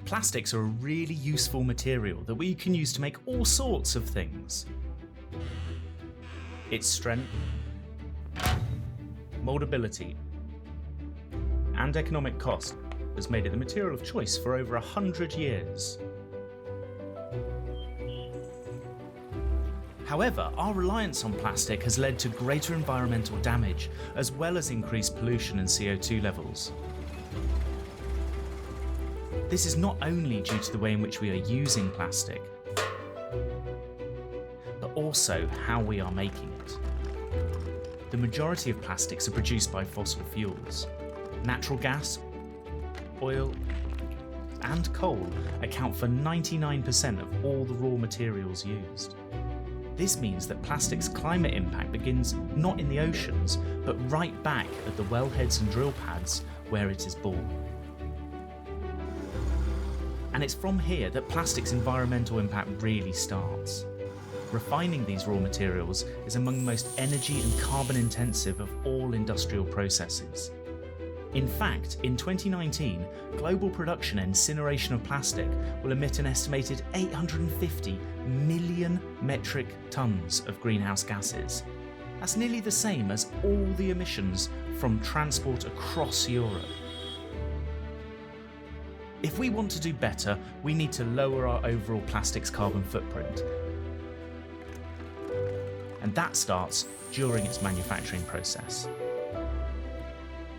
Plastics are a really useful material that we can use to make all sorts of things. Its strength, moldability, and economic cost has made it the material of choice for over 100 years. However, our reliance on plastic has led to greater environmental damage, as well as increased pollution and CO2 levels. This is not only due to the way in which we are using plastic, but also how we are making it. The majority of plastics are produced by fossil fuels. Natural gas, oil, and coal account for 99% of all the raw materials used. This means that plastic's climate impact begins not in the oceans, but right back at the wellheads and drill pads where it is born. And it's from here that plastic's environmental impact really starts. Refining these raw materials is among the most energy and carbon intensive of all industrial processes. In fact, in 2019, global production and incineration of plastic will emit an estimated 850 million metric tons of greenhouse gases. That's nearly the same as all the emissions from transport across Europe. If we want to do better, we need to lower our overall plastics carbon footprint. And that starts during its manufacturing process.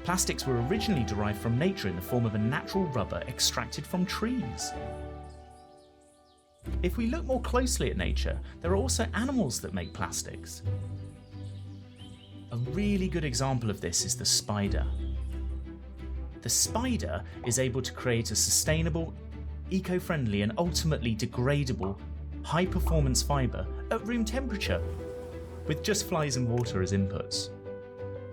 Plastics were originally derived from nature in the form of a natural rubber extracted from trees. If we look more closely at nature, there are also animals that make plastics. A really good example of this is the spider. The spider is able to create a sustainable, eco-friendly and ultimately degradable, high-performance fibre at room temperature, with just flies and water as inputs.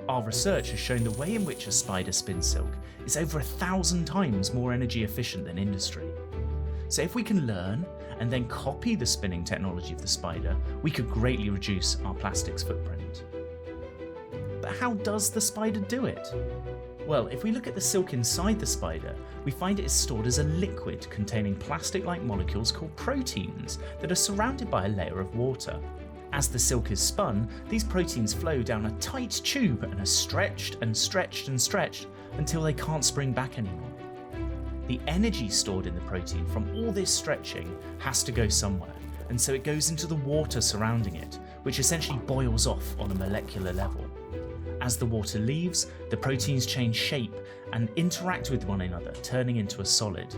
Our research has shown the way in which a spider spins silk is over 1,000 times more energy efficient than industry. So if we can learn and then copy the spinning technology of the spider, we could greatly reduce our plastics footprint. But how does the spider do it? Well, if we look at the silk inside the spider, we find it is stored as a liquid containing plastic-like molecules called proteins that are surrounded by a layer of water. As the silk is spun, these proteins flow down a tight tube and are stretched and stretched and stretched until they can't spring back anymore. The energy stored in the protein from all this stretching has to go somewhere, and so it goes into the water surrounding it, which essentially boils off on a molecular level. As the water leaves, the proteins change shape and interact with one another, turning into a solid.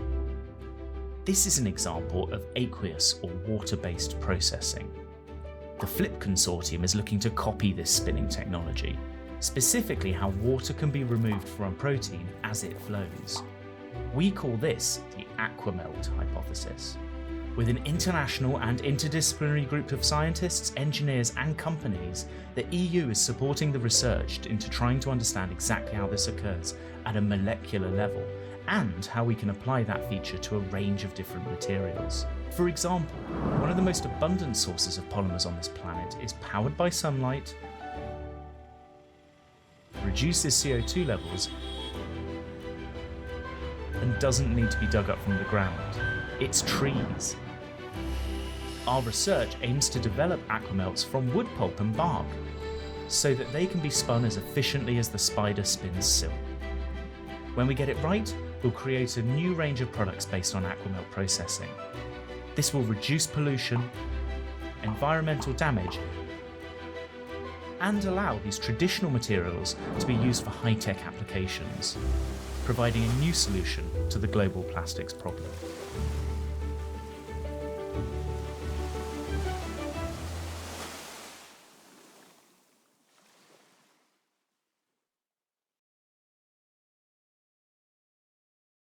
This is an example of aqueous or water-based processing. The FLIPT consortium is looking to copy this spinning technology, specifically how water can be removed from a protein as it flows. We call this the aquamelt hypothesis. With an international and interdisciplinary group of scientists, engineers and companies, the EU is supporting the research into trying to understand exactly how this occurs at a molecular level and how we can apply that feature to a range of different materials. For example, one of the most abundant sources of polymers on this planet is powered by sunlight, reduces CO2 levels, and doesn't need to be dug up from the ground. It's trees. Our research aims to develop aquamelts from wood pulp and bark, so that they can be spun as efficiently as the spider spins silk. When we get it right, we'll create a new range of products based on aquamelt processing. This will reduce pollution, environmental damage, and allow these traditional materials to be used for high-tech applications, providing a new solution to the global plastics problem.